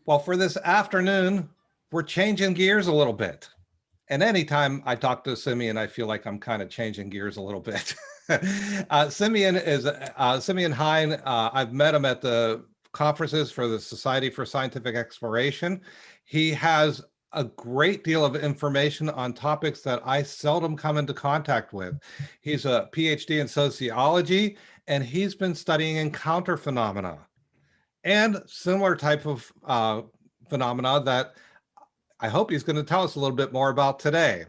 Well, for this afternoon, we're changing gears a little bit. And anytime I talk to Simeon, I feel like I'm kind of changing gears a little bit. Simeon Hein. I've met him at the conferences for the Society for Scientific Exploration. He has a great deal of information on topics that I seldom come into contact with. He's a PhD in sociology, and he's been studying encounter phenomena and similar type of phenomena that I hope he's going to tell us a little bit more about today.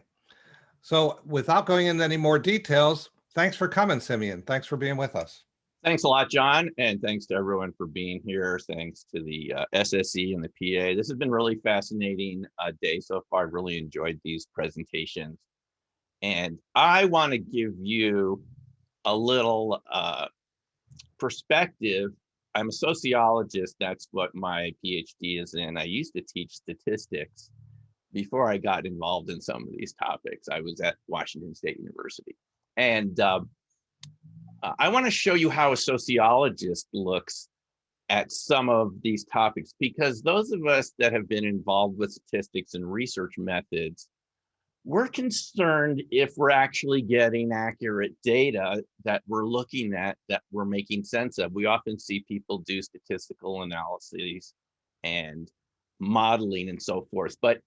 So without going into any more details, thanks for coming, Simeon. Thanks for being with us. Thanks a lot, John, and thanks to everyone for being here. Thanks to the SSE and the PA. This has been really fascinating day so far. I've really enjoyed these presentations. And I want to give you a little perspective. I'm a sociologist. That's what my PhD is in. I used to teach statistics before I got involved in some of these topics. I was at Washington State University. And I want to show you how a sociologist looks at some of these topics, because those of us that have been involved with statistics and research methods, we're concerned if we're actually getting accurate data that we're looking at, that we're making sense of. We often see people do statistical analyses and modeling and so forth, but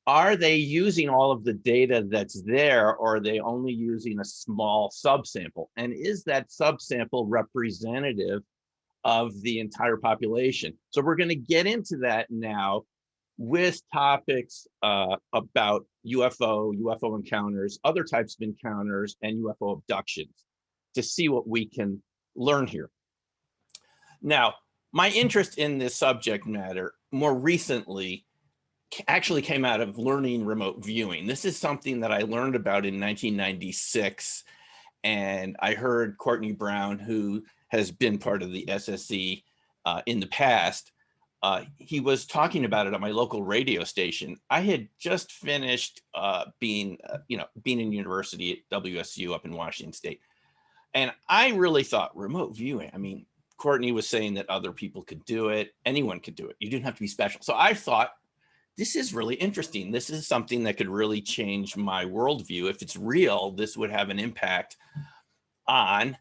are they using all of the data that's there, or are they only using a small subsample? And is that subsample representative of the entire population? So we're going to get into that now with topics about UFO encounters, other types of encounters, and UFO abductions to see what we can learn here. Now, my interest in this subject matter more recently actually came out of learning remote viewing. This is something that I learned about in 1996. And I heard Courtney Brown, who has been part of the SSE in the past, he was talking about it on my local radio station. I had just finished being in university at WSU up in Washington State. And I really thought remote viewing, I mean, Courtney was saying that other people could do it. Anyone could do it. You didn't have to be special. So I thought, this is really interesting. This is something that could really change my worldview. If it's real, this would have an impact on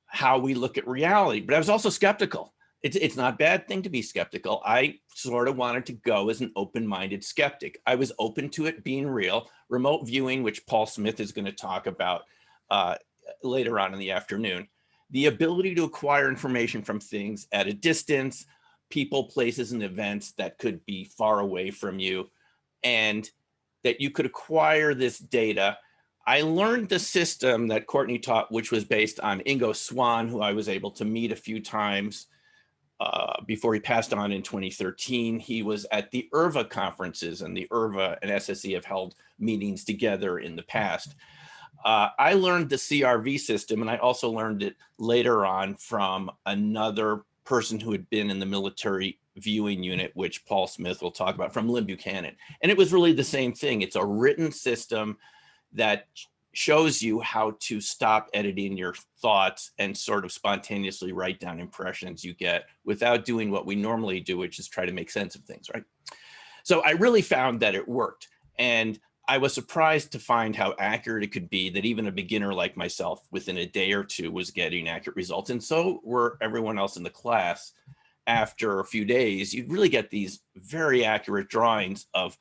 how we look at reality. But I was also skeptical. It's not a bad thing to be skeptical. I sort of wanted to go as an open-minded skeptic. I was open to it being real. Remote viewing, which Paul Smith is going to talk about later on in the afternoon. The ability to acquire information from things at a distance, people, places, and events that could be far away from you, and that you could acquire this data. I learned the system that Courtney taught, which was based on Ingo Swann, who I was able to meet a few times before he passed on in 2013. He was at the IRVA conferences, and the IRVA and SSE have held meetings together in the past. I learned the CRV system, and I also learned it later on from another person who had been in the military viewing unit, which Paul Smith will talk about, from Lynn Buchanan. And it was really the same thing. It's a written system that shows you how to stop editing your thoughts and sort of spontaneously write down impressions you get without doing what we normally do, which is try to make sense of things, right? So I really found that it worked. And I was surprised to find how accurate it could be, that even a beginner like myself within a day or two was getting accurate results. And so were everyone else in the class. After a few days, you'd really get these very accurate drawings of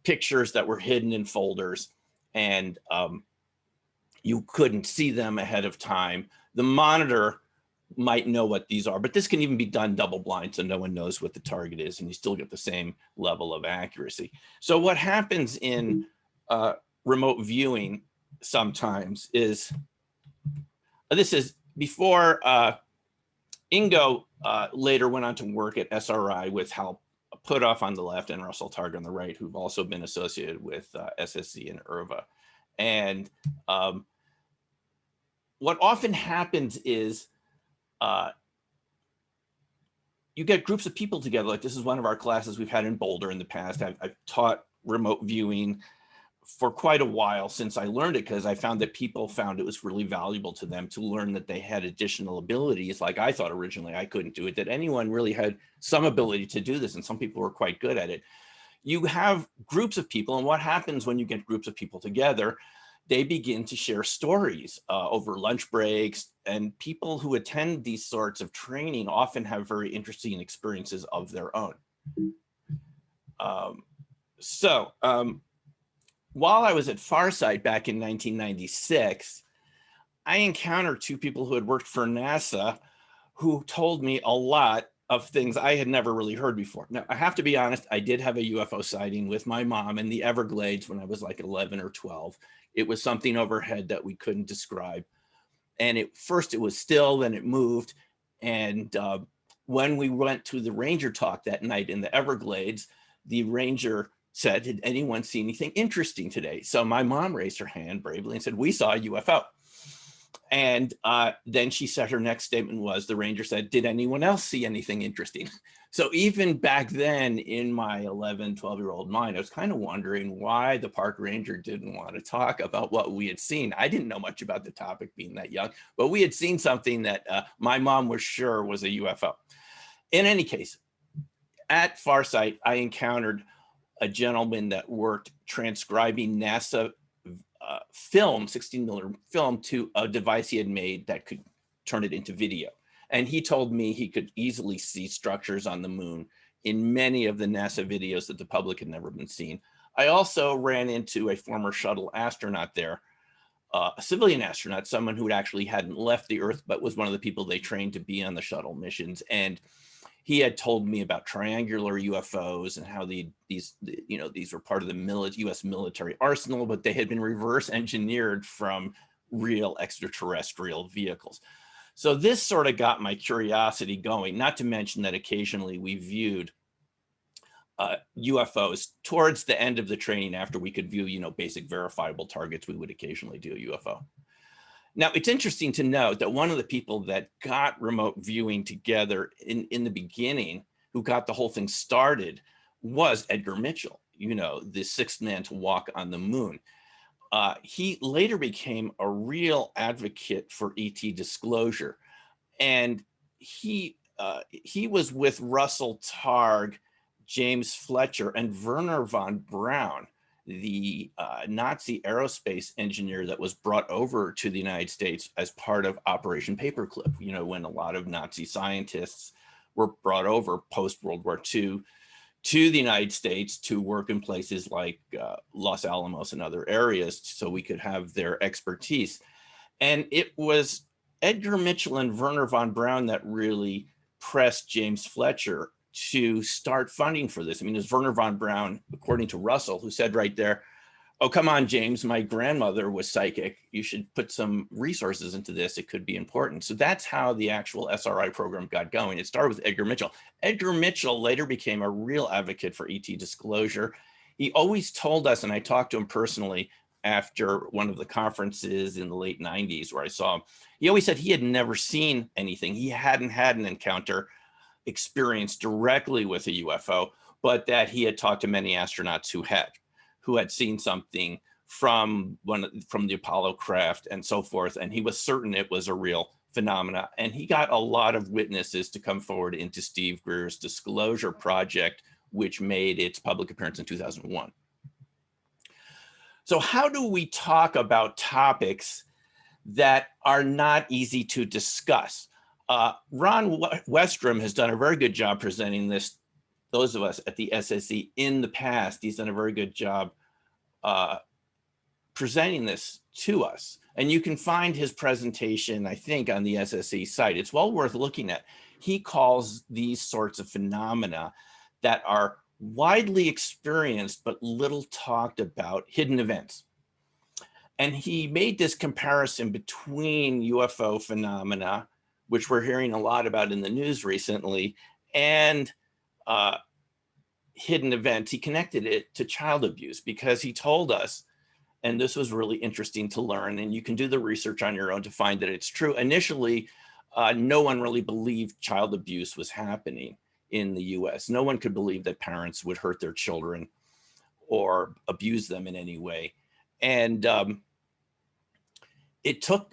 pictures that were hidden in folders, and you couldn't see them ahead of time. The monitor might know what these are, but this can even be done double blind, so no one knows what the target is, and you still get the same level of accuracy. So what happens in remote viewing sometimes is, this is before Ingo later went on to work at SRI with Hal Puthoff on the left and Russell Targ on the right, who've also been associated with SSE and IRVA. And what often happens is you get groups of people together. Like, this is one of our classes we've had in Boulder in the past. I've taught remote viewing for quite a while since I learned it, because I found that people found it was really valuable to them to learn that they had additional abilities. Like I thought originally I couldn't do it, that anyone really had some ability to do this, and some people were quite good at it. You have groups of people, and what happens when you get groups of people together, they begin to share stories over lunch breaks, and people who attend these sorts of training often have very interesting experiences of their own. While I was at Farsight back in 1996, I encountered two people who had worked for NASA who told me a lot of things I had never really heard before. Now, I have to be honest, I did have a UFO sighting with my mom in the Everglades when I was like 11 or 12. It was something overhead that we couldn't describe. And first it was still, then it moved. And when we went to the ranger talk that night in the Everglades, the ranger said, "Did anyone see anything interesting today?" So my mom raised her hand bravely and said, "We saw a UFO." And then she said her next statement was, the ranger said, "Did anyone else see anything interesting?" So even back then in my 11, 12-year-old mind, I was kind of wondering why the park ranger didn't want to talk about what we had seen. I didn't know much about the topic being that young, but we had seen something that my mom was sure was a UFO. In any case, at Farsight, I encountered a gentleman that worked transcribing NASA film, 16mm film, to a device he had made that could turn it into video. And he told me he could easily see structures on the moon in many of the NASA videos that the public had never been seen. I also ran into a former shuttle astronaut there, a civilian astronaut, someone who actually hadn't left the Earth, but was one of the people they trained to be on the shuttle missions. And he had told me about triangular UFOs and how these were part of the US military arsenal, but they had been reverse engineered from real extraterrestrial vehicles. So this sort of got my curiosity going, not to mention that occasionally we viewed UFOs towards the end of the training. After we could view, basic verifiable targets, we would occasionally do a UFO. Now, it's interesting to note that one of the people that got remote viewing together in the beginning, who got the whole thing started, was Edgar Mitchell, the sixth man to walk on the moon. He later became a real advocate for ET disclosure. And he was with Russell Targ, James Fletcher, and Werner von Braun, the Nazi aerospace engineer that was brought over to the United States as part of Operation Paperclip, when a lot of Nazi scientists were brought over post-World War II to the United States to work in places like Los Alamos and other areas so we could have their expertise. And it was Edgar Mitchell and Werner von Braun that really pressed James Fletcher to start funding for this. I mean, it's Werner von Braun, according to Russell, who said right there, "Oh, come on, James, my grandmother was psychic. You should put some resources into this. It could be important." So that's how the actual SRI program got going. It started with Edgar Mitchell. Edgar Mitchell later became a real advocate for ET disclosure. He always told us, and I talked to him personally after one of the conferences in the late 90s where I saw him, he always said he had never seen anything. He hadn't had an encounter experience directly with a UFO, but that he had talked to many astronauts who had seen something from the Apollo craft and so forth. And he was certain it was a real phenomena. And he got a lot of witnesses to come forward into Steve Greer's Disclosure Project, which made its public appearance in 2001. So how do we talk about topics that are not easy to discuss? Ron Westrom has done a very good job presenting this. Those of us at the SSE in the past, he's done a very good job presenting this to us. And you can find his presentation, I think, on the SSE site. It's well worth looking at. He calls these sorts of phenomena that are widely experienced but little talked about hidden events. And he made this comparison between UFO phenomena, which we're hearing a lot about in the news recently, and hidden events. He connected it to child abuse because he told us, and this was really interesting to learn, and you can do the research on your own to find that it's true. Initially, no one really believed child abuse was happening in the US. No one could believe that parents would hurt their children or abuse them in any way. And it took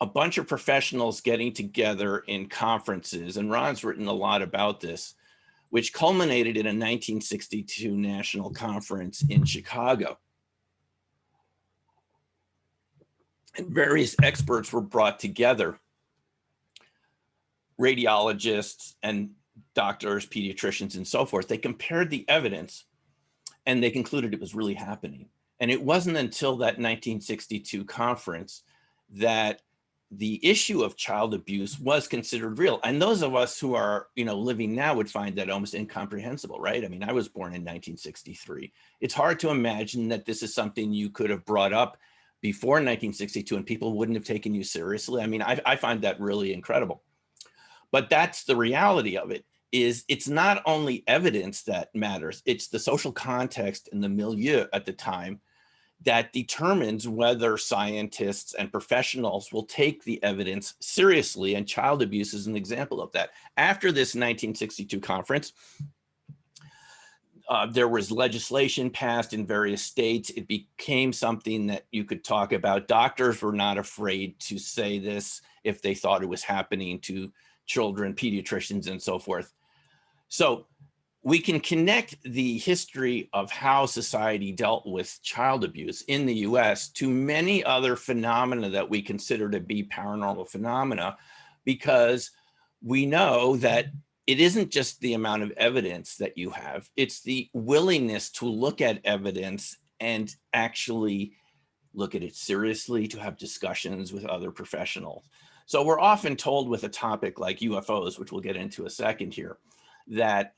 a bunch of professionals getting together in conferences, and Ron's written a lot about this, which culminated in a 1962 national conference in Chicago. And various experts were brought together, radiologists and doctors, pediatricians, and so forth. They compared the evidence and they concluded it was really happening. And it wasn't until that 1962 conference that the issue of child abuse was considered real. And those of us who are, living now would find that almost incomprehensible, right? I mean, I was born in 1963. It's hard to imagine that this is something you could have brought up before 1962 and people wouldn't have taken you seriously. I mean, I find that really incredible. But that's the reality of it, is it's not only evidence that matters, it's the social context and the milieu at the time that determines whether scientists and professionals will take the evidence seriously, and child abuse is an example of that. After this 1962 conference, there was legislation passed in various states. It became something that you could talk about. Doctors were not afraid to say this if they thought it was happening to children, pediatricians, and so forth. So we can connect the history of how society dealt with child abuse in the US to many other phenomena that we consider to be paranormal phenomena, because we know that it isn't just the amount of evidence that you have, it's the willingness to look at evidence and actually look at it seriously, to have discussions with other professionals. So we're often told with a topic like UFOs, which we'll get into a second here, that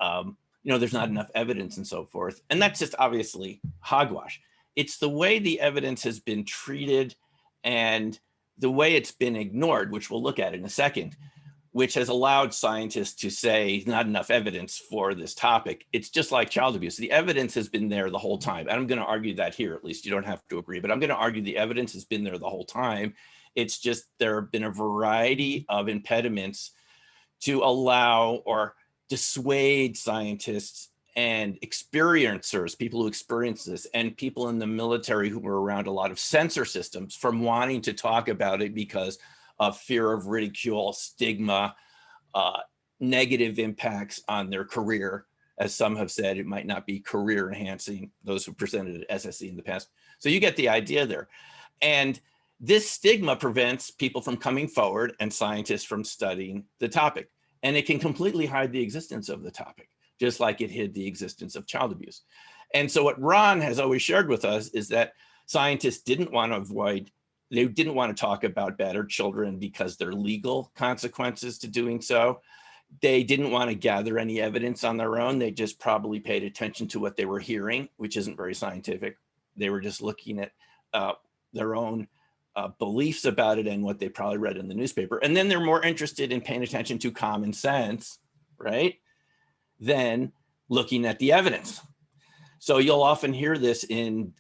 there's not enough evidence and so forth. And that's just obviously hogwash. It's the way the evidence has been treated and the way it's been ignored, which we'll look at in a second, which has allowed scientists to say not enough evidence for this topic. It's just like child abuse. The evidence has been there the whole time. And I'm going to argue that here, at least you don't have to agree, but I'm going to argue the evidence has been there the whole time. It's just there have been a variety of impediments to allow or dissuade scientists and experiencers, people who experience this, and people in the military who were around a lot of censor systems from wanting to talk about it because of fear of ridicule, stigma, negative impacts on their career. As some have said, it might not be career enhancing, those who presented at SSE in the past. So you get the idea there. And this stigma prevents people from coming forward and scientists from studying the topic. And it can completely hide the existence of the topic, just like it hid the existence of child abuse. And so what Ron has always shared with us is that scientists didn't want to avoid, they didn't want to talk about battered children because there are legal consequences to doing so. They didn't want to gather any evidence on their own. They just probably paid attention to what they were hearing, which isn't very scientific. They were just looking at their own beliefs about it and what they probably read in the newspaper. And then they're more interested in paying attention to common sense, right, than looking at the evidence. So you'll often hear this in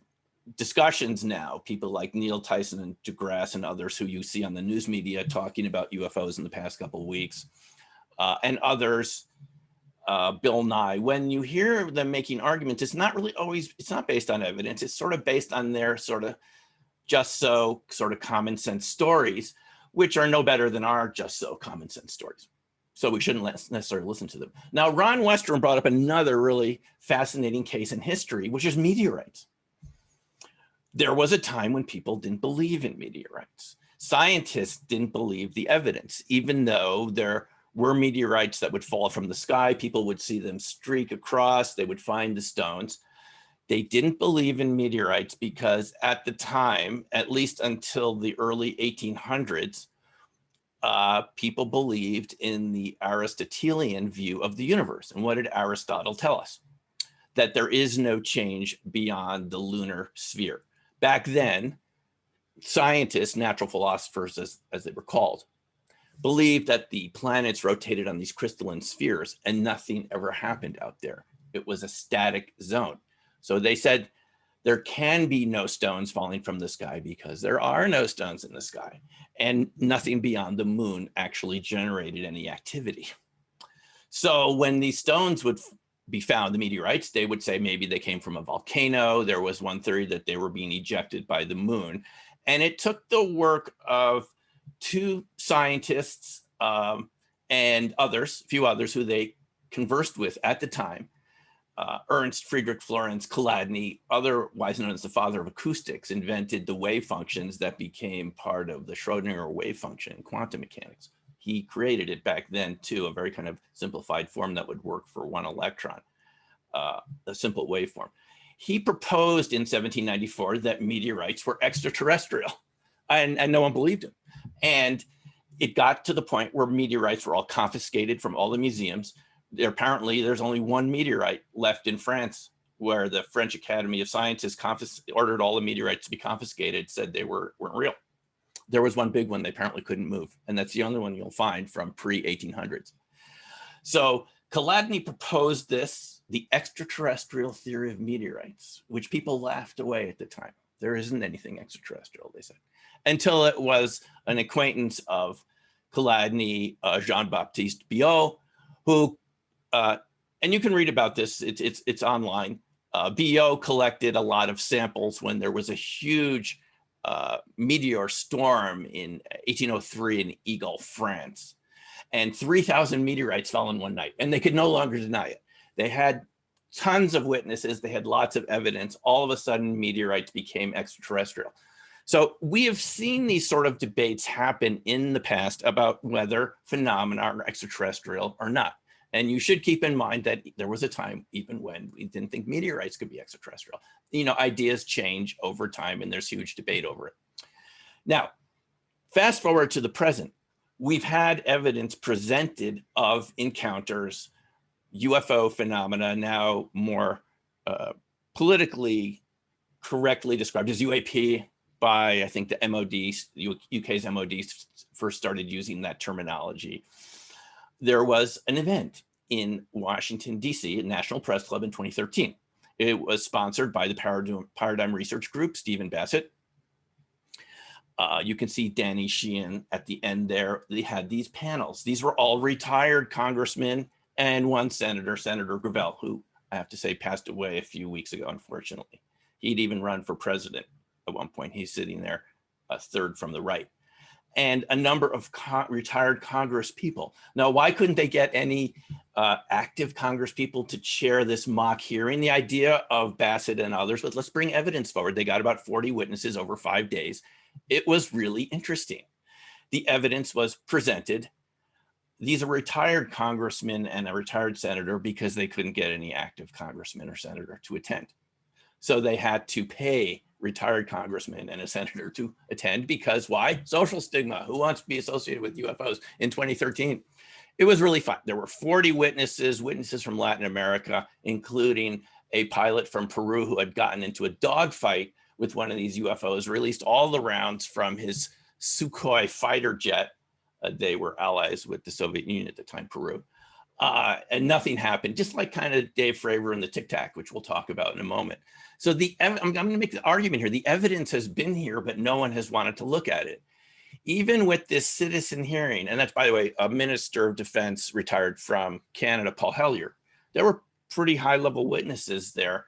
discussions now, people like Neil Tyson and DeGrasse and others who you see on the news media talking about UFOs in the past couple of weeks, and others, Bill Nye. When you hear them making arguments, it's not really always, it's not based on evidence. It's sort of based on their sort of just so sort of common sense stories, which are no better than our just so common sense stories. So we shouldn't necessarily listen to them. Now, Ron Westrom brought up another really fascinating case in history, which is meteorites. There was a time when people didn't believe in meteorites. Scientists didn't believe the evidence, even though there were meteorites that would fall from the sky. People would see them streak across, they would find the stones. They didn't believe in meteorites because at the time, at least until the early 1800s, people believed in the Aristotelian view of the universe. And what did Aristotle tell us? That there is no change beyond the lunar sphere. Back then, scientists, natural philosophers, as they were called, believed that the planets rotated on these crystalline spheres and nothing ever happened out there. It was a static zone. So they said there can be no stones falling from the sky because there are no stones in the sky, and nothing beyond the moon actually generated any activity. So when these stones would be found, the meteorites, they would say maybe they came from a volcano. There was one theory that they were being ejected by the moon. And it took the work of two scientists and others, a few others who they conversed with at the time, Ernst Friedrich Florenz Chladni, otherwise known as the father of acoustics, invented the wave functions that became part of the Schrodinger wave function in quantum mechanics. He created it back then too, a very kind of simplified form that would work for one electron, a simple waveform. He proposed in 1794 that meteorites were extraterrestrial, and no one believed him. And it got to the point where meteorites were all confiscated from all the museums. Apparently, there's only one meteorite left in France, where the French Academy of Sciences ordered all the meteorites to be confiscated, said they weren't real. There was one big one they apparently couldn't move, and that's the only one you'll find from pre-1800s. So Chladni proposed this, the extraterrestrial theory of meteorites, which people laughed away at the time. There isn't anything extraterrestrial, they said, until it was an acquaintance of Chladni, Jean-Baptiste Biot, who, and you can read about this, it's online. Biot collected a lot of samples when there was a huge meteor storm in 1803 in Eagle, France. And 3,000 meteorites fell in one night, and they could no longer deny it. They had tons of witnesses, they had lots of evidence. All of a sudden, meteorites became extraterrestrial. So we have seen these sort of debates happen in the past about whether phenomena are extraterrestrial or not. And you should keep in mind that there was a time even when we didn't think meteorites could be extraterrestrial. You know, ideas change over time and there's huge debate over it. Now, fast forward to the present. We've had evidence presented of encounters, UFO phenomena, now more politically correctly described as UAP by, I think, the MOD, UK's MOD first started using that terminology. There was an event in Washington, D.C. at National Press Club in 2013. It was sponsored by the Paradigm Research Group, Stephen Bassett. You can see Danny Sheehan at the end there. They had these panels. These were all retired congressmen and one senator, Senator Gravel, who I have to say passed away a few weeks ago, unfortunately. He'd even run for president at one point. He's sitting there, third from the right. And a number of retired Congress people. Now, why couldn't they get any active Congress people to chair this mock hearing? The idea of Bassett and others was, let's bring evidence forward. They got about 40 witnesses over 5 days. It was really interesting. The evidence was presented. These are retired congressmen and a retired senator because they couldn't get any active congressman or senator to attend. So they had to pay retired congressman and a senator to attend because why? Social stigma. Who wants to be associated with UFOs in 2013? It was really fun. There were 40 witnesses from Latin America, including a pilot from Peru who had gotten into a dogfight with one of these UFOs, released all the rounds from his Sukhoi fighter jet. They were allies with the Soviet Union at the time, Peru. And nothing happened, just like kind of Dave Fravor and the Tic Tac, which we'll talk about in a moment. So I'm going to make the argument here. The evidence has been here, but no one has wanted to look at it. Even with this citizen hearing, and that's, by the way, a Minister of Defense retired from Canada, Paul Hellyer. There were pretty high-level witnesses there,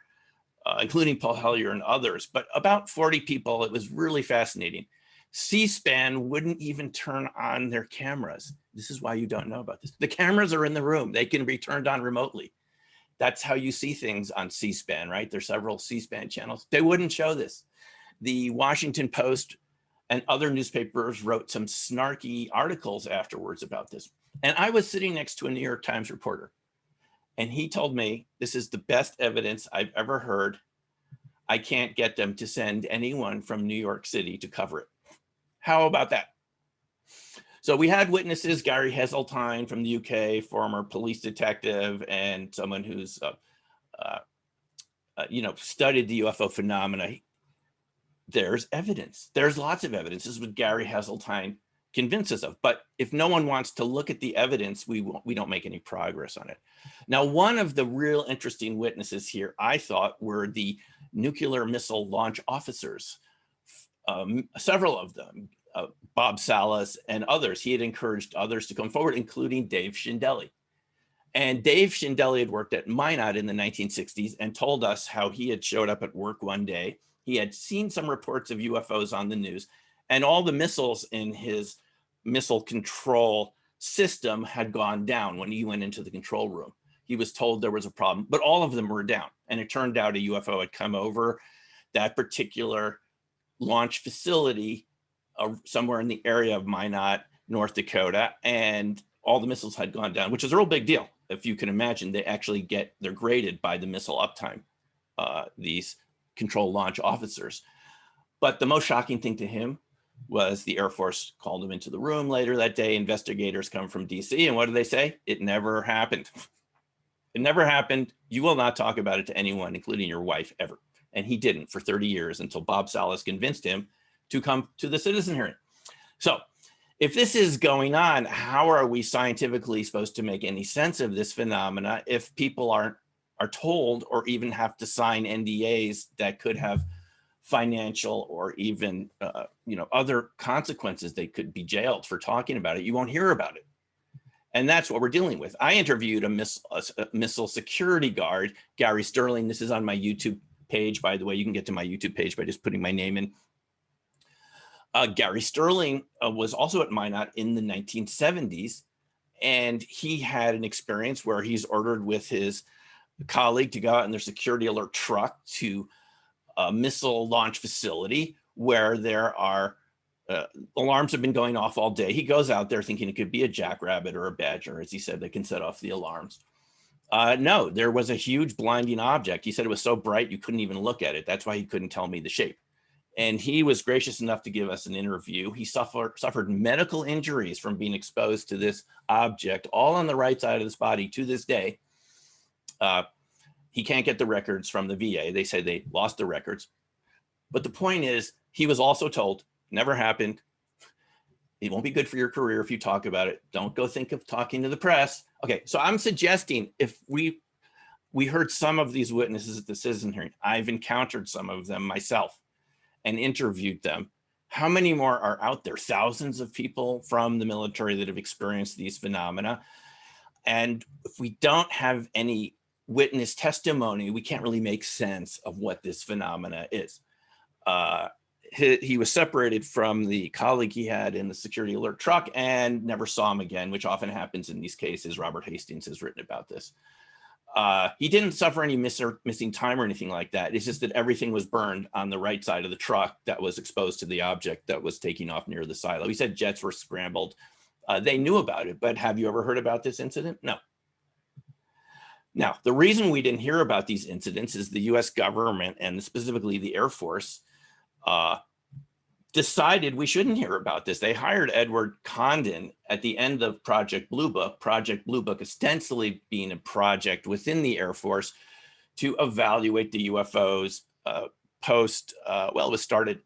including Paul Hellyer and others, but about 40 people. It was really fascinating. C-SPAN wouldn't even turn on their cameras. This is why you don't know about this. The cameras are in the room. They can be turned on remotely. That's how you see things on C-SPAN, right? There's several C-SPAN channels. They wouldn't show this. The Washington Post and other newspapers wrote some snarky articles afterwards about this. And I was sitting next to a New York Times reporter, and he told me, this is the best evidence I've ever heard. I can't get them to send anyone from New York City to cover it. How about that? So we had witnesses, Gary Heseltine from the UK, former police detective, and someone who's, studied the UFO phenomena. There's evidence. There's lots of evidence. This is what Gary Heseltine convinces us of. But if no one wants to look at the evidence, we don't make any progress on it. Now, one of the real interesting witnesses here, I thought, were the nuclear missile launch officers. Several of them, Bob Salas and others. He had encouraged others to come forward, including Dave Schindele. And Dave Schindele had worked at Minot in the 1960s and told us how he had showed up at work one day. He had seen some reports of UFOs on the news, and all the missiles in his missile control system had gone down when he went into the control room. He was told there was a problem, but all of them were down. And it turned out a UFO had come over that particular launch facility somewhere in the area of Minot, North Dakota, and all the missiles had gone down, which is a real big deal. If you can imagine, they're graded by the missile uptime, these control launch officers. But the most shocking thing to him was the Air Force called him into the room later that day. Investigators come from DC, and what do they say? It never happened. It never happened. You will not talk about it to anyone, including your wife, ever. And he didn't for 30 years until Bob Salas convinced him to come to the citizen hearing. So if this is going on, how are we scientifically supposed to make any sense of this phenomena if people are told or even have to sign NDAs that could have financial or even other consequences? They could be jailed for talking about it. You won't hear about it. And that's what we're dealing with. I interviewed a missile security guard, Gary Sterling. This is on my YouTube page, by the way. You can get to my YouTube page by just putting my name in. Gary Sterling was also at Minot in the 1970s, and he had an experience where he's ordered with his colleague to go out in their security alert truck to a missile launch facility where there are alarms have been going off all day. He goes out there thinking it could be a jackrabbit or a badger, as he said, that can set off the alarms. No, there was a huge blinding object. He said it was so bright you couldn't even look at it. That's why he couldn't tell me the shape. And he was gracious enough to give us an interview. He suffered medical injuries from being exposed to this object, all on the right side of his body to this day. He can't get the records from the VA. They say they lost the records. But the point is, he was also told, never happened. It won't be good for your career if you talk about it. Don't go think of talking to the press. Okay, so I'm suggesting if we heard some of these witnesses at the citizen hearing, I've encountered some of them myself and interviewed them. How many more are out there? Thousands of people from the military that have experienced these phenomena. And if we don't have any witness testimony, we can't really make sense of what this phenomena is. He was separated from the colleague he had in the security alert truck and never saw him again, which often happens in these cases. Robert Hastings has written about this. He didn't suffer any missing time or anything like that. It's just that everything was burned on the right side of the truck that was exposed to the object that was taking off near the silo. He said jets were scrambled. They knew about it, but have you ever heard about this incident? No. Now, the reason we didn't hear about these incidents is the US government, and specifically the Air Force, decided we shouldn't hear about this. They hired Edward Condon at the end of Project Blue Book. Project Blue Book ostensibly being a project within the Air Force to evaluate the UFOs post. Well, it was started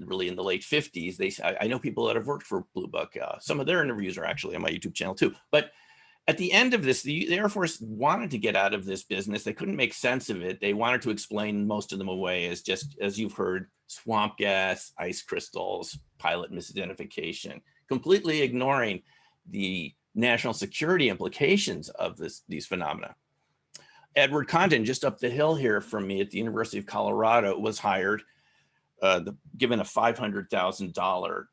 really in the late 50s. I know people that have worked for Blue Book. Some of their interviews are actually on my YouTube channel too. But at the end of this, the Air Force wanted to get out of this business. They couldn't make sense of it. They wanted to explain most of them away as just, as you've heard, swamp gas, ice crystals, pilot misidentification, completely ignoring the national security implications of these phenomena. Edward Condon, just up the hill here from me at the University of Colorado, was hired, given a $500,000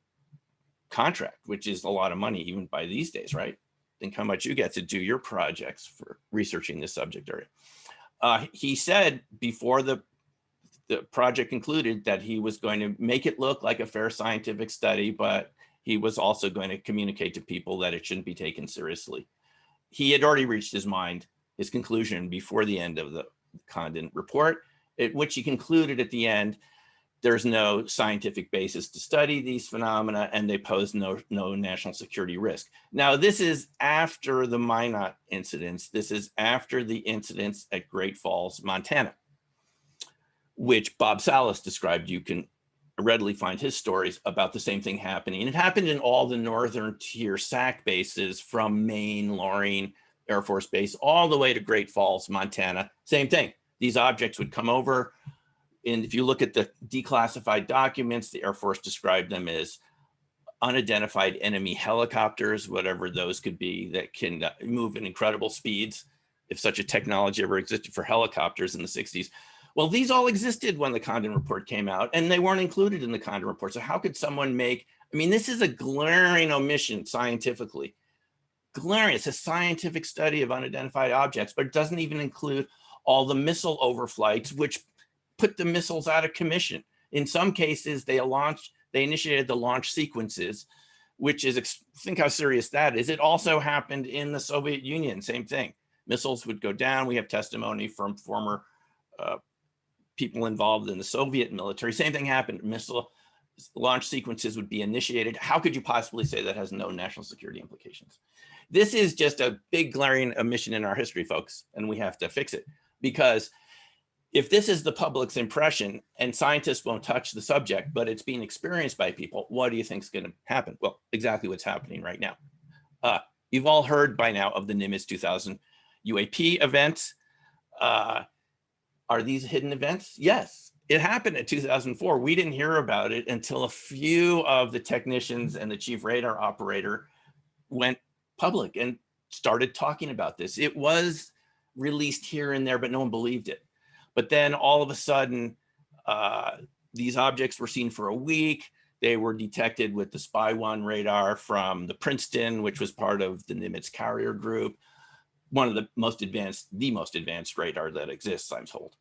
contract, which is a lot of money even by these days, right? Think how much you get to do your projects for researching this subject area. He said before the project concluded that he was going to make it look like a fair scientific study, but he was also going to communicate to people that it shouldn't be taken seriously. He had already reached his conclusion before the end of the Condon report, at which he concluded at the end, there's no scientific basis to study these phenomena and they pose no national security risk. Now, this is after the Minot incidents. This is after the incidents at Great Falls, Montana, which Bob Salas described. You can readily find his stories about the same thing happening. And it happened in all the northern tier SAC bases from Maine, Loring Air Force Base, all the way to Great Falls, Montana. Same thing. These objects would come over. And if you look at the declassified documents, the Air Force described them as unidentified enemy helicopters, whatever those could be, that can move at incredible speeds, if such a technology ever existed for helicopters in the 60s. Well, these all existed when the Condon report came out, and they weren't included in the Condon report. So how could someone make, I mean, this is a glaring omission scientifically. Glaring, it's a scientific study of unidentified objects, but it doesn't even include all the missile overflights, which put the missiles out of commission. In some cases, they initiated the launch sequences, which is, think how serious that is. It also happened in the Soviet Union, same thing. Missiles would go down. We have testimony from former people involved in the Soviet military. Same thing happened. Missile launch sequences would be initiated. How could you possibly say that has no national security implications? This is just a big glaring omission in our history, folks, and we have to fix it. Because if this is the public's impression and scientists won't touch the subject, but it's being experienced by people, what do you think is going to happen? Well, exactly what's happening right now. You've all heard by now of the Nimitz 2000 UAP events. Are these hidden events? Yes, it happened in 2004. We didn't hear about it until a few of the technicians and the chief radar operator went public and started talking about this. It was released here and there, but no one believed it. But then all of a sudden, these objects were seen for a week. They were detected with the Spy-1 radar from the Princeton, which was part of the Nimitz carrier group. One of the most advanced radar that exists, I'm told.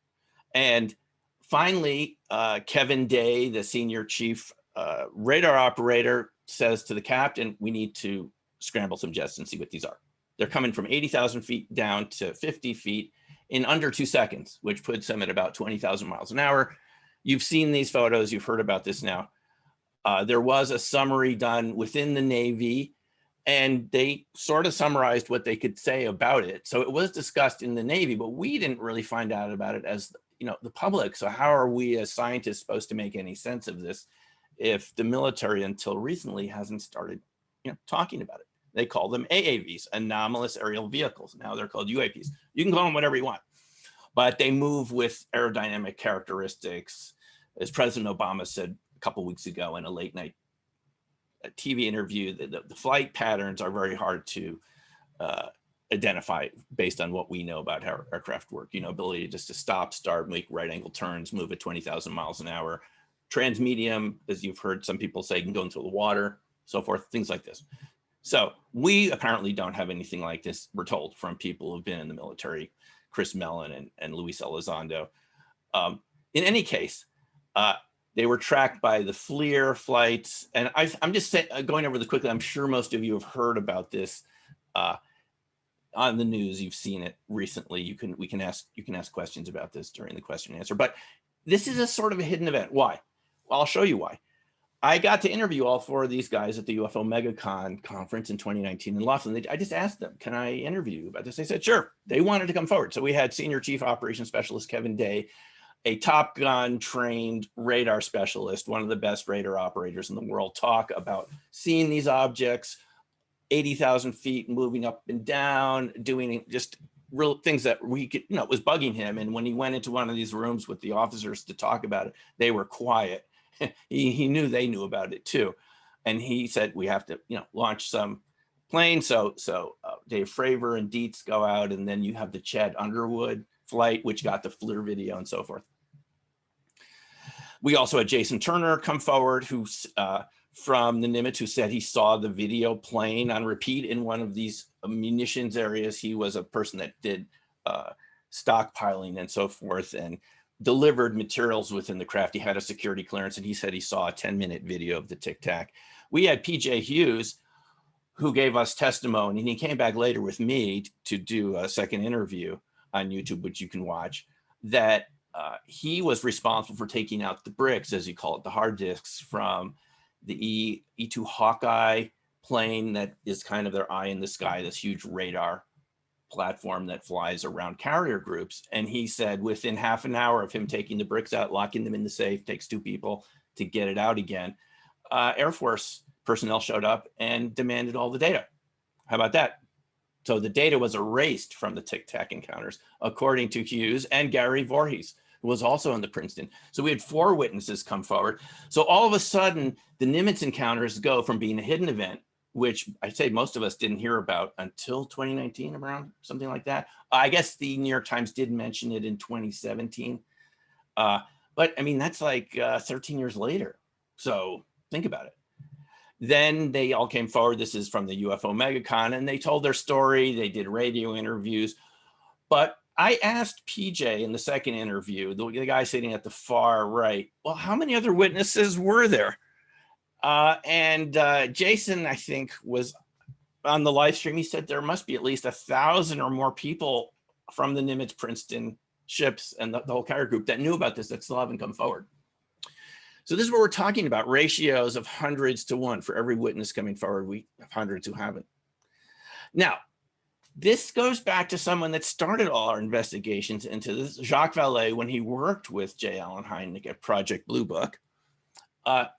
And finally, Kevin Day, the senior chief radar operator, says to the captain, we need to scramble some jets and see what these are. They're coming from 80,000 feet down to 50 feet in under 2 seconds, which puts them at about 20,000 miles an hour. You've seen these photos, you've heard about this now. There was a summary done within the Navy, and they sort of summarized what they could say about it. So it was discussed in the Navy, but we didn't really find out about it as, you know, the public. So how are we as scientists supposed to make any sense of this if the military until recently hasn't started, you know, talking about it? They call them AAVs, anomalous aerial vehicles. Now they're called UAPs. You can call them whatever you want, but they move with aerodynamic characteristics. As President Obama said a couple of weeks ago in a late night TV interview, the flight patterns are very hard to identify based on what we know about how aircraft work. You know, ability just to stop, start, make right angle turns, move at 20,000 miles an hour. Transmedium, as you've heard some people say, can go into the water, so forth, things like this. So we apparently don't have anything like this, we're told, from people who've been in the military, Chris Mellon and Luis Elizondo. In any case, they were tracked by the FLIR flights. And I'm just going over this quickly. I'm sure most of you have heard about this on the news. You've seen it recently. We can ask questions about this during the question and answer. But this is a sort of a hidden event. Why? Well, I'll show you why. I got to interview all four of these guys at the UFO MegaCon conference in 2019 in Laughlin. I just asked them, can I interview you about this? They said, sure. They wanted to come forward. So we had Senior Chief Operations Specialist Kevin Day, a Top Gun trained radar specialist, one of the best radar operators in the world, talk about seeing these objects 80,000 feet, moving up and down, doing just real things that we could, you know, it was bugging him. And when he went into one of these rooms with the officers to talk about it, they were quiet. He knew they knew about it too. And he said, we have to, you know, launch some planes. So Dave Fravor and Dietz go out, and then you have the Chad Underwood flight, which got the FLIR video and so forth. We also had Jason Turner come forward, who's from the Nimitz, who said he saw the video playing on repeat in one of these munitions areas. He was a person that did stockpiling and so forth, and delivered materials within the craft. He had a security clearance, and he said he saw a 10-minute video of the Tic Tac. We had PJ Hughes, who gave us testimony, and he came back later with me to do a second interview on YouTube, which you can watch, that he was responsible for taking out the bricks, as you call it, the hard disks from the E-2 Hawkeye plane that is kind of their eye in the sky, this huge radar platform that flies around carrier groups. And he said within half an hour of him taking the bricks out, locking them in the safe, takes 2 people to get it out again, Air Force personnel showed up and demanded all the data. How about that? So the data was erased from the Tic Tac encounters, according to Hughes and Gary Voorhees, who was also in the Princeton. So we had 4 witnesses come forward. So all of a sudden, the Nimitz encounters go from being a hidden event, which I say most of us didn't hear about until 2019, around something like that. I guess the New York Times did mention it in 2017. But I mean, that's like 13 years later. So think about it. Then they all came forward. This is from the UFO MegaCon, and they told their story. They did radio interviews. But I asked PJ in the second interview, the guy sitting at the far right, well, how many other witnesses were there? And Jason, I think, was on the live stream. He said there must be at least 1,000 or more people from the Nimitz Princeton ships and the whole carrier group that knew about this that still haven't come forward. So this is what we're talking about, ratios of hundreds to 1 for every witness coming forward. We have hundreds who haven't. Now, this goes back to someone that started all our investigations into this, Jacques Vallée, when he worked with J. Allen Hynek at Project Blue Book.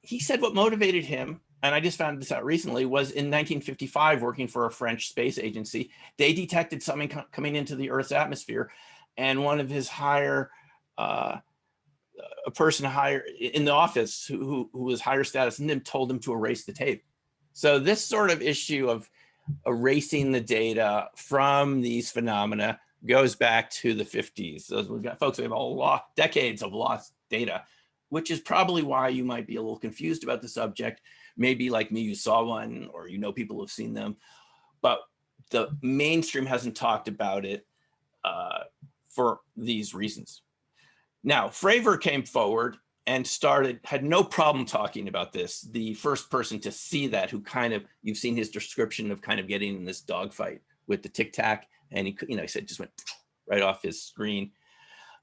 He said what motivated him, and I just found this out recently, was in 1955, working for a French space agency, they detected something coming into the Earth's atmosphere, and one of his a person higher in the office who was higher status than him told him to erase the tape. So this sort of issue of erasing the data from these phenomena goes back to the 50s. So we've got folks who have decades of lost data, which is probably why you might be a little confused about the subject. Maybe like me, you saw one, or you know people have seen them, but the mainstream hasn't talked about it for these reasons. Now, Fravor came forward and had no problem talking about this. The first person to see that, who kind of, you've seen his description of kind of getting in this dogfight with the Tic Tac, and he said just went right off his screen.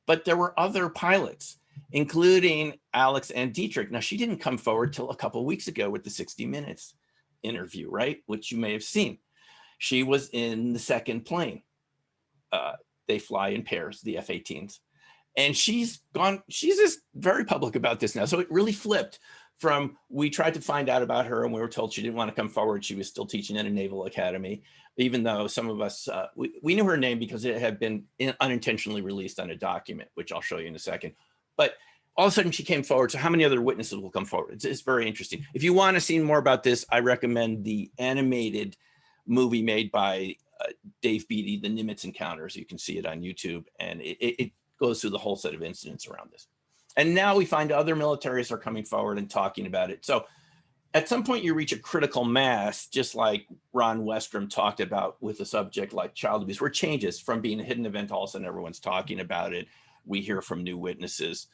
But there were other pilots, including Alex and Dietrich. Now, she didn't come forward till a couple of weeks ago with the 60 Minutes interview, right? Which you may have seen. She was in the second plane. They fly in pairs, the F-18s. And she's just very public about this now. So it really flipped from, we tried to find out about her and we were told she didn't want to come forward. She was still teaching at a naval academy, even though some of us, we knew her name because it had been unintentionally released on a document, which I'll show you in a second. But all of a sudden she came forward. So how many other witnesses will come forward? It's very interesting. If you want to see more about this, I recommend the animated movie made by Dave Beatty, The Nimitz Encounters. You can see it on YouTube, and it goes through the whole set of incidents around this. And now we find other militaries are coming forward and talking about it. So at some point you reach a critical mass, just like Ron Westrom talked about with a subject like child abuse, where it changes from being a hidden event, all of a sudden everyone's talking about it. We hear from new witnesses.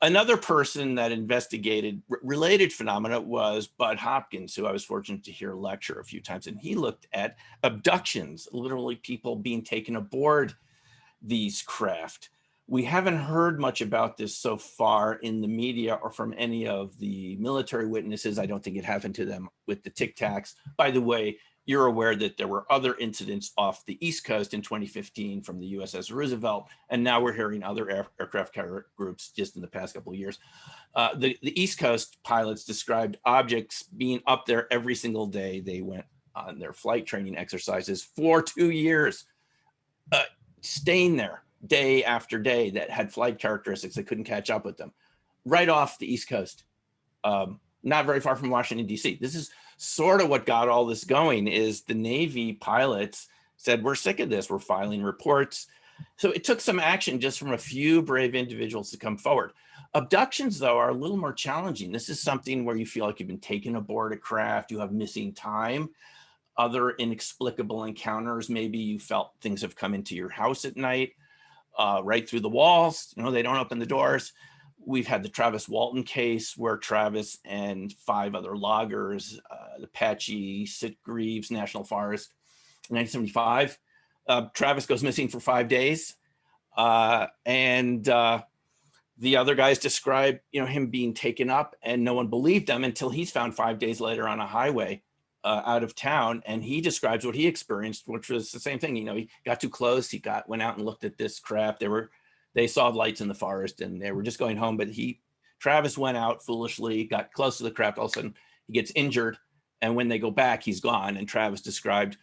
Another person that investigated related phenomena was Bud Hopkins, who I was fortunate to hear lecture a few times. And he looked at abductions, literally people being taken aboard these craft. We haven't heard much about this so far in the media or from any of the military witnesses. I don't think it happened to them with the Tic Tacs. By the way, you're aware that there were other incidents off the East Coast in 2015 from the USS Roosevelt, and now we're hearing other aircraft carrier groups just in the past couple of years. The East Coast pilots described objects being up there every single day. They went on their flight training exercises for 2 years, staying there day after day, that had flight characteristics that couldn't catch up with them, right off the East Coast, not very far from Washington, D.C. This is sort of what got all this going, is the Navy pilots said, we're sick of this, we're filing reports. So it took some action just from a few brave individuals to come forward. Abductions, though, are a little more challenging. This is something where you feel like you've been taken aboard a craft, you have missing time, other inexplicable encounters. Maybe you felt things have come into your house at night, right through the walls. They don't open the doors. We've had the Travis Walton case where Travis and 5 other loggers, the Apache Sitgreaves National Forest, in 1975, Travis goes missing for 5 days. And the other guys describe, him being taken up, and no one believed him until he's found 5 days later on a highway out of town. And he describes what he experienced, which was the same thing. He got too close. He went out and looked at this craft. They saw lights in the forest and they were just going home. But Travis went out foolishly, got close to the craft. All of a sudden he gets injured. And when they go back, he's gone. And Travis described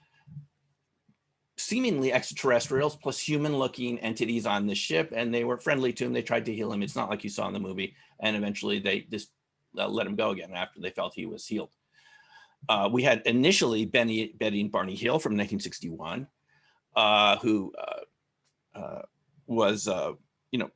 seemingly extraterrestrials plus human-looking entities on the ship, and they were friendly to him. They tried to heal him. It's not like you saw in the movie. And eventually they just let him go again after they felt he was healed. We had initially Betty and Barney Hill from 1961, who was, you know,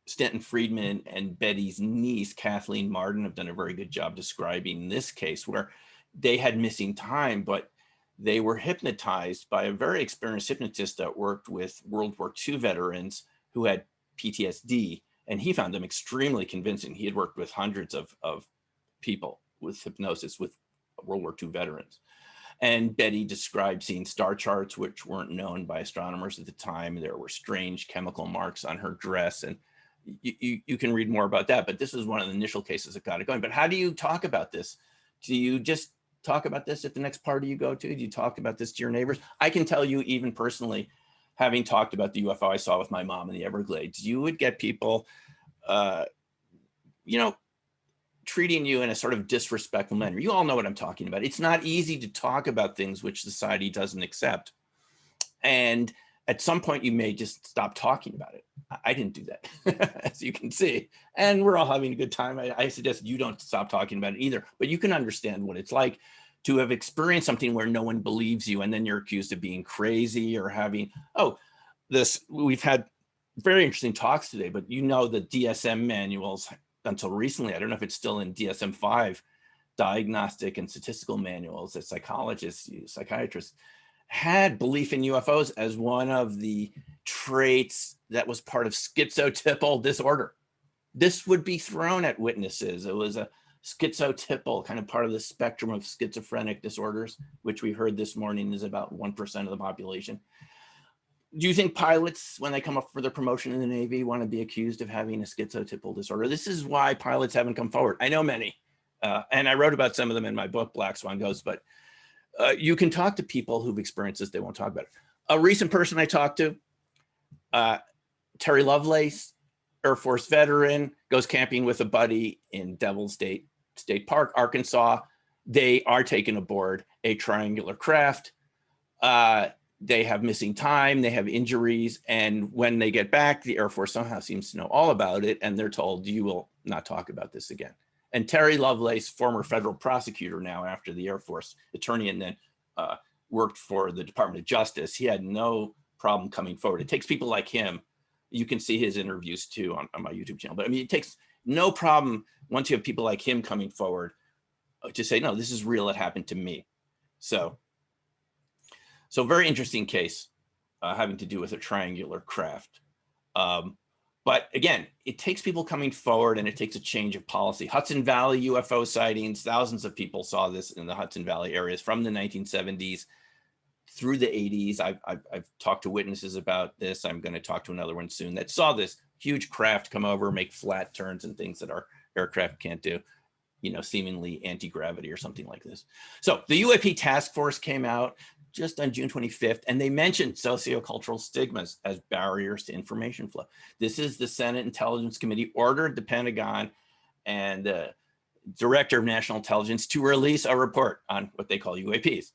Stanton Friedman and Betty's niece, Kathleen Martin, have done a very good job describing this case where they had missing time, but they were hypnotized by a very experienced hypnotist that worked with World War II veterans who had PTSD, and he found them extremely convincing. He had worked with hundreds of people with hypnosis with World War II veterans. And Betty described seeing star charts, which weren't known by astronomers at the time. There were strange chemical marks on her dress, and you can read more about that, but this was one of the initial cases that got it going. But how do you talk about this? Do you just talk about this at the next party you go to? Do you talk about this to your neighbors? I can tell you, even personally, having talked about the UFO I saw with my mom in the Everglades, you would get people, you know, treating you in a sort of disrespectful manner. You all know what I'm talking about. It's not easy to talk about things which society doesn't accept. And at some point you may just stop talking about it. I didn't do that, as you can see. And we're all having a good time. I suggest you don't stop talking about it either, but you can understand what it's like to have experienced something where no one believes you, and then you're accused of being crazy or having, we've had very interesting talks today, but you know, the DSM manuals until recently, I don't know if it's still in DSM-5, diagnostic and statistical manuals that psychologists use, psychiatrists, had belief in UFOs as one of the traits that was part of schizotypal disorder. This would be thrown at witnesses. It was a schizotypal, kind of part of the spectrum of schizophrenic disorders, which we heard this morning is about 1% of the population. Do you think pilots, when they come up for their promotion in the Navy, want to be accused of having a schizotypal disorder? This is why pilots haven't come forward. I know many, and I wrote about some of them in my book, Black Swan Ghosts, but you can talk to people who've experienced this. They won't talk about it. A recent person I talked to, Terry Lovelace, Air Force veteran, goes camping with a buddy in Devil State Park, Arkansas. They are taken aboard a triangular craft. They have missing time, they have injuries, and when they get back, the Air Force somehow seems to know all about it, and they're told, you will not talk about this again. And Terry Lovelace, former federal prosecutor now after the Air Force attorney, and then worked for the Department of Justice, he had no problem coming forward. It takes people like him. You can see his interviews too on my YouTube channel. But I mean, it takes no problem once you have people like him coming forward to say, no, this is real, it happened to me. So very interesting case having to do with a triangular craft. But again, it takes people coming forward, and it takes a change of policy. Hudson Valley UFO sightings, thousands of people saw this in the Hudson Valley areas from the 1970s through the 80s. I've talked to witnesses about this. I'm going to talk to another one soon that saw this huge craft come over, make flat turns and things that our aircraft can't do, you know, seemingly anti-gravity or something like this. So the UAP task force came out just on June 25th, and they mentioned sociocultural stigmas as barriers to information flow. This is the Senate Intelligence Committee ordered the Pentagon and the Director of National Intelligence to release a report on what they call UAPs,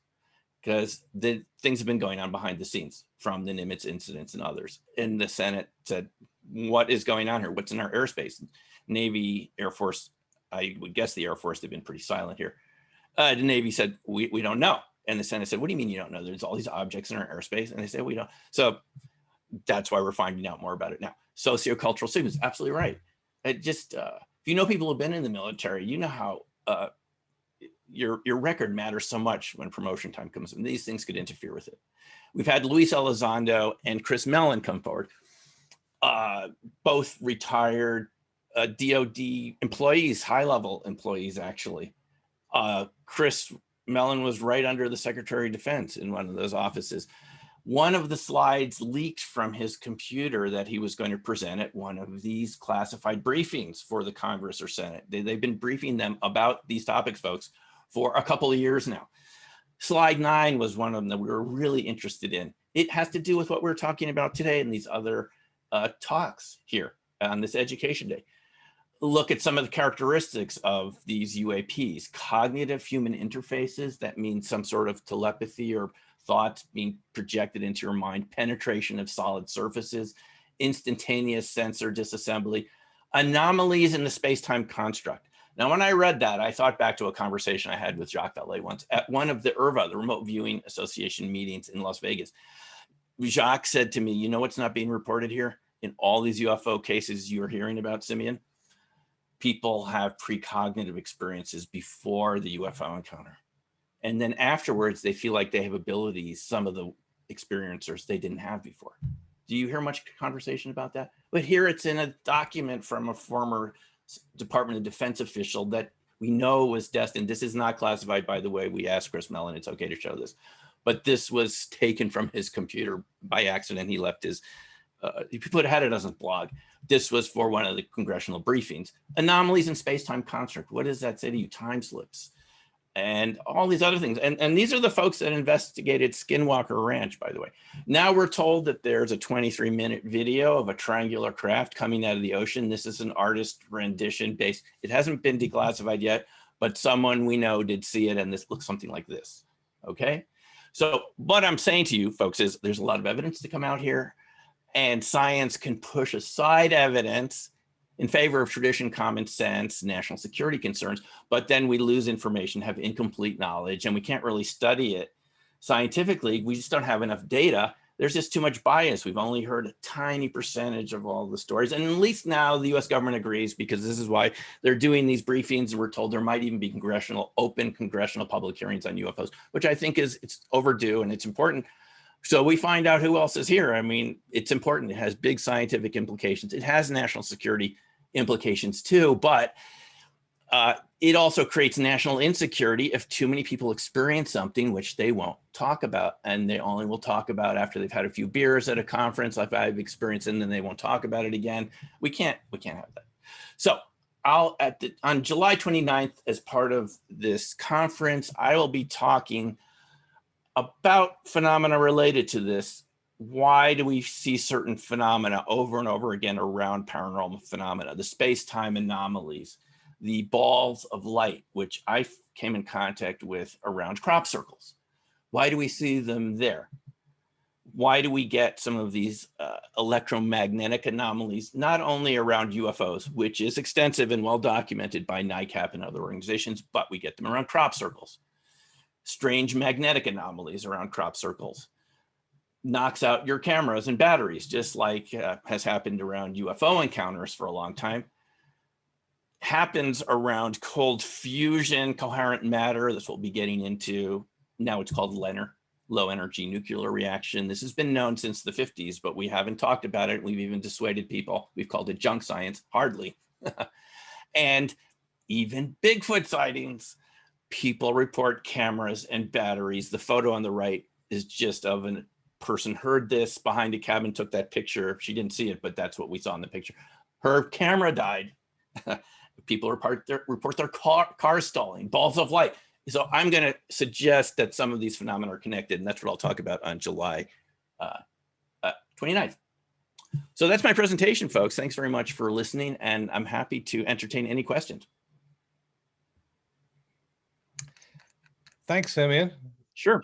because the things have been going on behind the scenes from the Nimitz incidents and others. And the Senate said, what is going on here? What's in our airspace? Navy, Air Force, I would guess the Air Force, they've been pretty silent here. The Navy said, we don't know. And the Senate said, what do you mean you don't know? There's all these objects in our airspace. And they said, we don't. So that's why we're finding out more about it now. Sociocultural stigmas, absolutely right. It just, if you know people who've been in the military, you know how your record matters so much when promotion time comes, and these things could interfere with it. We've had Luis Elizondo and Chris Mellon come forward, both retired DOD employees, high-level employees, actually. Chris Mellon was right under the Secretary of Defense in one of those offices. One of the slides leaked from his computer that he was going to present at one of these classified briefings for the Congress or Senate. They've been briefing them about these topics, folks, for a couple of years now. Slide 9 was one of them that we were really interested in. It has to do with what we're talking about today and these other talks here on this Education Day. look at some of the characteristics of these UAPs. Cognitive human interfaces, that means some sort of telepathy or thoughts being projected into your mind, penetration of solid surfaces, instantaneous sensor disassembly, anomalies in the space-time construct. Now, when I read that, I thought back to a conversation I had with Jacques Vallée once at one of the IRVA, the Remote Viewing Association meetings in Las Vegas. Jacques said to me, you know what's not being reported here? In all these UFO cases you're hearing about, Simeon, people have precognitive experiences before the UFO encounter. And then afterwards, they feel like they have abilities, some of the experiencers they didn't have before. Do you hear much conversation about that? But here it's in a document from a former Department of Defense official that we know was destined. This is not classified, by the way. We asked Chris Mellon, it's okay to show this. But this was taken from his computer by accident. He left his, he had it on his blog. This was for one of the congressional briefings. Anomalies in space-time construct. What does that say to you? Time slips. And all these other things. And these are the folks that investigated Skinwalker Ranch, by the way. Now we're told that there's a 23-minute video of a triangular craft coming out of the ocean. This is an artist rendition based. It hasn't been declassified yet, but someone we know did see it, and this looks something like this, okay? So what I'm saying to you folks is there's a lot of evidence to come out here, and science can push aside evidence in favor of tradition, common sense, national security concerns, but then we lose information, have incomplete knowledge, and we can't really study it scientifically. We just don't have enough data. There's just too much bias. We've only heard a tiny percentage of all the stories. And at least now the US government agrees, because this is why they're doing these briefings. And we're told there might even be open congressional public hearings on UFOs, which I think it's overdue and it's important. So we find out who else is here. I mean, it's important. It has big scientific implications. It has national security implications too, but it also creates national insecurity if too many people experience something which they won't talk about, and they only will talk about after they've had a few beers at a conference like I've experienced, and then they won't talk about it again. We can't have that. So on July 29th, as part of this conference, I will be talking about phenomena related to this. Why do we see certain phenomena over and over again around paranormal phenomena? The space-time anomalies, the balls of light, which I came in contact with around crop circles. Why do we see them there? Why do we get some of these electromagnetic anomalies, not only around UFOs, which is extensive and well documented by NICAP and other organizations, but we get them around crop circles. Strange magnetic anomalies around crop circles. Knocks out your cameras and batteries, just like has happened around UFO encounters for a long time. Happens around cold fusion, coherent matter. This we'll be getting into. Now it's called LENR, low energy nuclear reaction. This has been known since the 50s, but we haven't talked about it. We've even dissuaded people. We've called it junk science, hardly. And even Bigfoot sightings. People report cameras and batteries. The photo on the right is just of a person heard this behind a cabin, took that picture. She didn't see it, but that's what we saw in the picture. Her camera died. People report their car stalling, balls of light. So I'm going to suggest that some of these phenomena are connected, and that's what I'll talk about on July 29th. So that's my presentation, folks. Thanks very much for listening, and I'm happy to entertain any questions. Thanks, Simeon. Sure.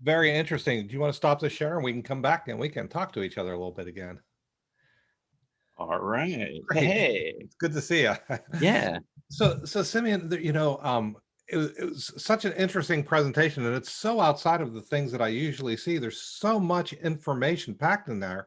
Very interesting. Do you want to stop the share and we can come back and we can talk to each other a little bit again? All right. Great. Hey. It's good to see you. Yeah. So Simeon, you know, it was such an interesting presentation, and it's so outside of the things that I usually see. There's so much information packed in there,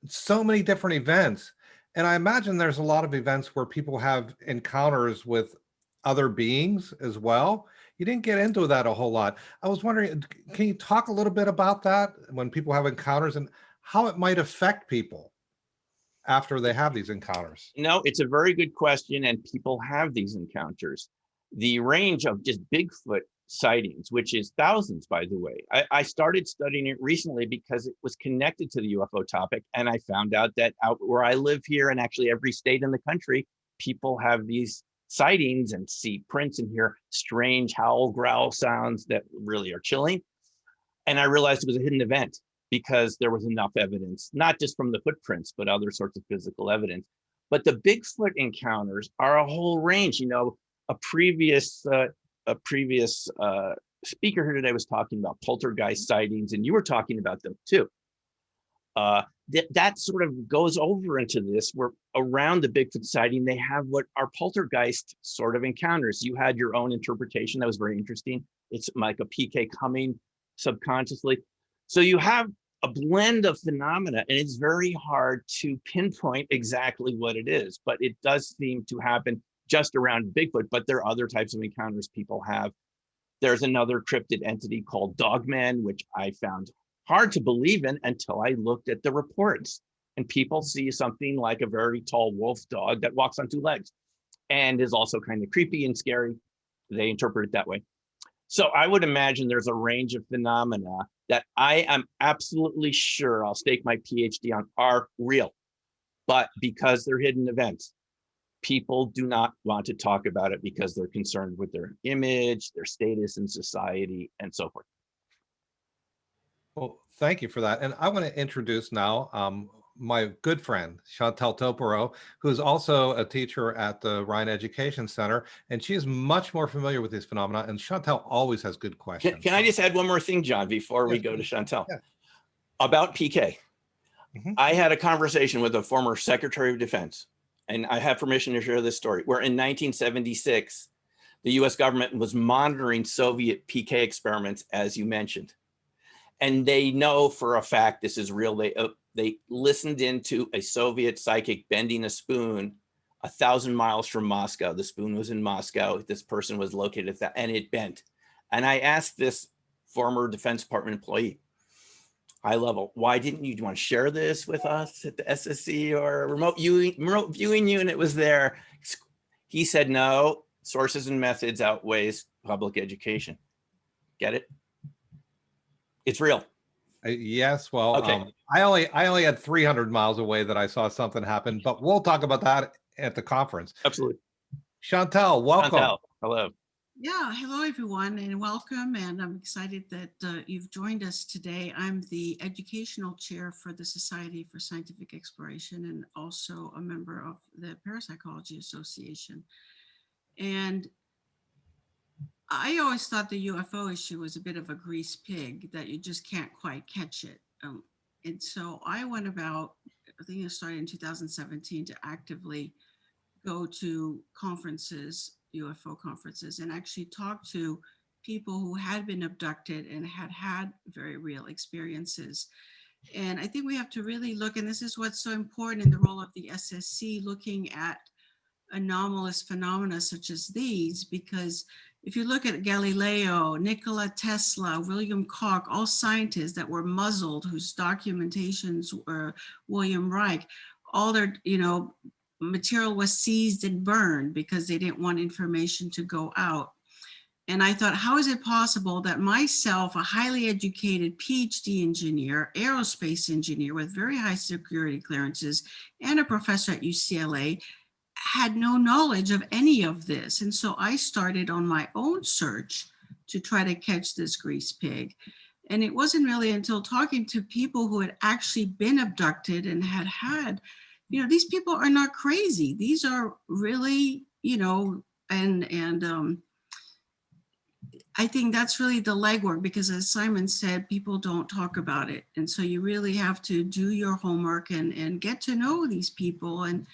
so many different events. And I imagine there's a lot of events where people have encounters with other beings as well. You didn't get into that a whole lot. I was wondering, can you talk a little bit about that when people have encounters and how it might affect people after they have these encounters? No, it's a very good question, and people have these encounters. The range of just Bigfoot sightings, which is thousands, by the way. I started studying it recently because it was connected to the UFO topic, and I found out that out where I live here, and actually every state in the country, people have these sightings and see prints and hear strange howl, growl sounds that really are chilling. And I realized it was a hidden event because there was enough evidence, not just from the footprints, but other sorts of physical evidence. But the Bigfoot encounters are a whole range. You know, a previous speaker here today was talking about poltergeist sightings, and you were talking about them too. That sort of goes over into this, where around the Bigfoot sighting, they have what are poltergeist sort of encounters. You had your own interpretation that was very interesting. It's like a PK coming subconsciously. So you have a blend of phenomena, and it's very hard to pinpoint exactly what it is, but it does seem to happen just around Bigfoot. But there are other types of encounters people have. There's another cryptid entity called Dogman, which I found hard to believe in until I looked at the reports. And people see something like a very tall wolf dog that walks on two legs and is also kind of creepy and scary. They interpret it that way. So I would imagine there's a range of phenomena that I am absolutely sure, I'll stake my PhD on, are real. But because they're hidden events, people do not want to talk about it because they're concerned with their image, their status in society, and so forth. Well, thank you for that. And I want to introduce now my good friend, Chantal Topero, who is also a teacher at the Ryan Education Center, and she's much more familiar with these phenomena. And Chantal always has good questions. Can I just add one more thing, John, before we go to Chantal? Yeah. About PK. I had a conversation with a former Secretary of Defense, and I have permission to share this story, where in 1976, the US government was monitoring Soviet PK experiments, as you mentioned. And they know for a fact this is real. They listened into a Soviet psychic bending a spoon 1,000 miles from Moscow. The spoon was in Moscow. This person was located at that, and it bent. And I asked this former Defense Department employee, high level, why didn't you want to share this with us at the SSC or remote viewing unit was there? He said, no, sources and methods outweighs public education. Get it? It's real. Yes. Well, okay. I only had 300 miles away that I saw something happen, but we'll talk about that at the conference. Absolutely. Chantal, welcome. Chantal, hello. Yeah, hello everyone and welcome. And I'm excited that you've joined us today. I'm the educational chair for the Society for Scientific Exploration and also a member of the Parapsychology Association. And I always thought the UFO issue was a bit of a grease pig, that you just can't quite catch it. And so I went about, I think it started in 2017, to actively go to conferences, UFO conferences, and actually talk to people who had been abducted and had had very real experiences. And I think we have to really look, and this is what's so important in the role of the SSC, looking at anomalous phenomena such as these, because if you look at Galileo, Nikola Tesla, William Koch, all scientists that were muzzled, whose documentations were William Reich, all their, material was seized and burned because they didn't want information to go out. And I thought, how is it possible that myself, a highly educated PhD engineer, aerospace engineer with very high security clearances, and a professor at UCLA, had no knowledge of any of this? And so I started on my own search to try to catch this grease pig. And it wasn't really until talking to people who had actually been abducted and had, these people are not crazy. These are really, I think that's really the legwork, because as Simon said, people don't talk about it. And so you really have to do your homework and get to know these people and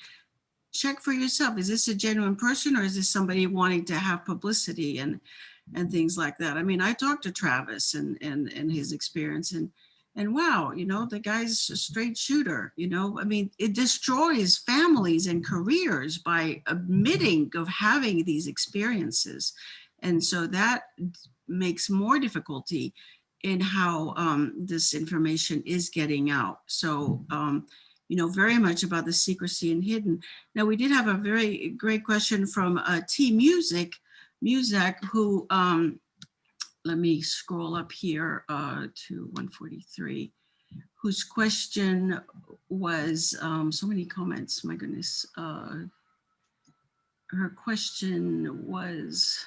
check for yourself. Is this a genuine person, or is this somebody wanting to have publicity and things like that? I mean, I talked to Travis and his experience, and wow, the guy's a straight shooter. I mean, it destroys families and careers by admitting of having these experiences. And so that makes more difficulty in how this information is getting out. So, very much about the secrecy and hidden. Now, we did have a very great question from T Music, who, let me scroll up here to 143, whose question was, so many comments, my goodness. Her question was,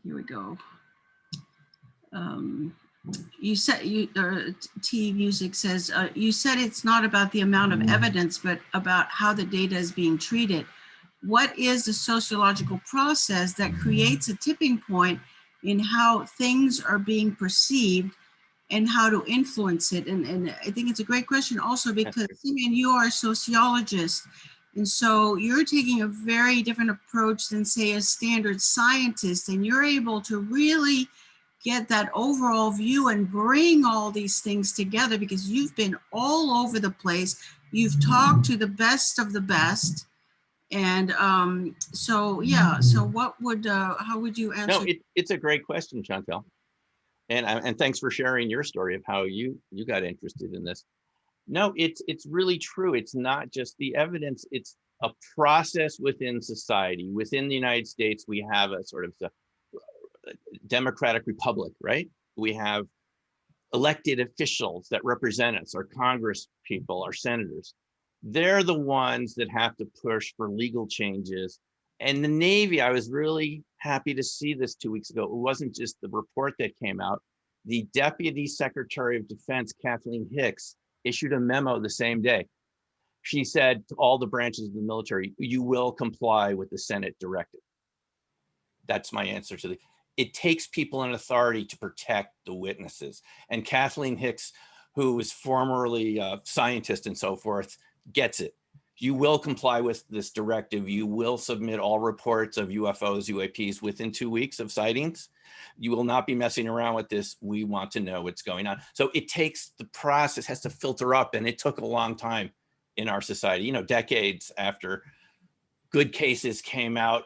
here we go. you said T Music says, you said it's not about the amount of evidence, but about how the data is being treated. What is the sociological process that creates a tipping point in how things are being perceived and how to influence it? And I think it's a great question also because, Simeon, you are a sociologist. And so you're taking a very different approach than, say, a standard scientist. And you're able to really get that overall view and bring all these things together because you've been all over the place. You've talked to the best of the best. And so, yeah, so what would, how would you answer? No, it's a great question, Chantel. And thanks for sharing your story of how you got interested in this. No, it's really true. It's not just the evidence. It's a process within society. Within the United States, we have a sort of democratic republic, right? We have elected officials that represent us, our Congress people, our senators. They're the ones that have to push for legal changes. And the Navy, I was really happy to see this 2 weeks ago. It wasn't just the report that came out. The Deputy Secretary of Defense, Kathleen Hicks, issued a memo the same day. She said to all the branches of the military, you will comply with the Senate directive. That's my answer to it takes people in authority to protect the witnesses. And Kathleen Hicks, who is formerly a scientist and so forth, gets it. You will comply with this directive. You will submit all reports of UFOs, UAPs within 2 weeks of sightings. You will not be messing around with this. We want to know what's going on. So it takes, the process has to filter up, and it took a long time in our society, decades after good cases came out,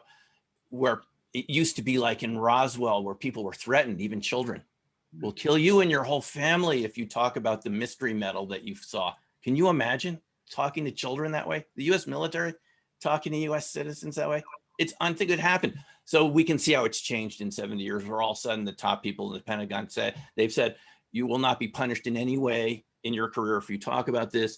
where it used to be like in Roswell, where people were threatened, even children. We'll kill you and your whole family if you talk about the mystery metal that you saw. Can you imagine talking to children that way? The US military talking to US citizens that way? It's unthinkable it happened. So we can see how it's changed in 70 years, where all of a sudden the top people in the Pentagon they've said, you will not be punished in any way in your career if you talk about this.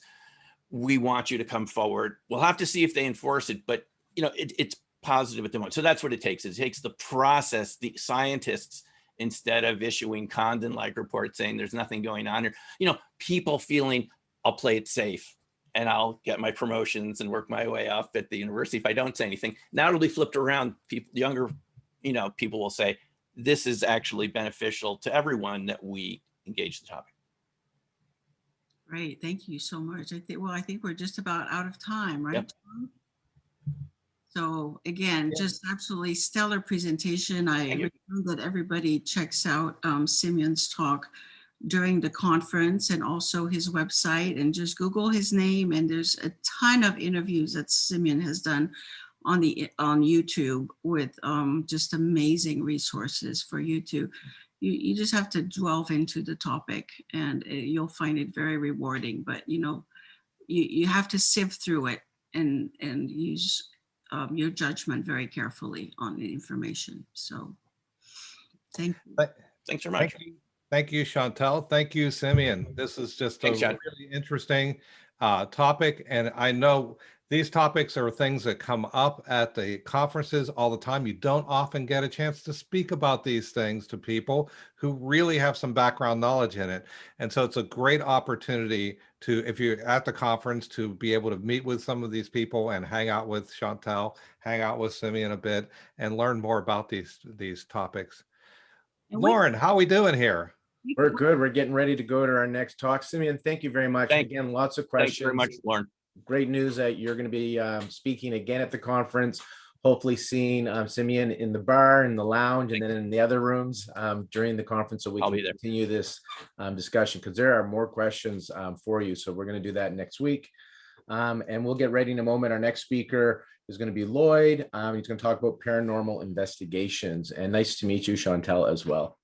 We want you to come forward. We'll have to see if they enforce it, but it's positive at the moment. So that's what it takes. It takes the process, the scientists, instead of issuing Condon-like reports saying there's nothing going on here, people feeling I'll play it safe and I'll get my promotions and work my way up at the university if I don't say anything. Now it'll be flipped around. People, younger, people will say, this is actually beneficial to everyone that we engage the topic. Great, thank you so much. I think we're just about out of time, right? Yep. So again, just absolutely stellar presentation. I recommend that everybody checks out Simeon's talk during the conference and also his website, and just Google his name, and there's a ton of interviews that Simeon has done on YouTube with just amazing resources for you to, you just have to delve into the topic, and you'll find it very rewarding. But you have to sift through it and use your judgment very carefully on the information. So thank you. Thanks very much. Thank you, Chantel. Thank you, Simeon. This is just a really interesting topic. And I know these topics are things that come up at the conferences all the time. You don't often get a chance to speak about these things to people who really have some background knowledge in it. And so it's a great opportunity to, if you're at the conference, to be able to meet with some of these people and hang out with Chantel, hang out with Simeon a bit, and learn more about these topics. Lauren, how are we doing here? We're good. We're getting ready to go to our next talk. Simeon, thank you very much. Again, lots of questions. Thanks very much, Lauren. Great news that you're going to be speaking again at the conference, hopefully seeing Simeon in the bar, in the lounge, and then in the other rooms during the conference, so we can continue this discussion, because there are more questions for you. So we're going to do that next week. And we'll get ready in a moment. Our next speaker is going to be Lloyd. He's going to talk about paranormal investigations. And nice to meet you, Chantel, as well.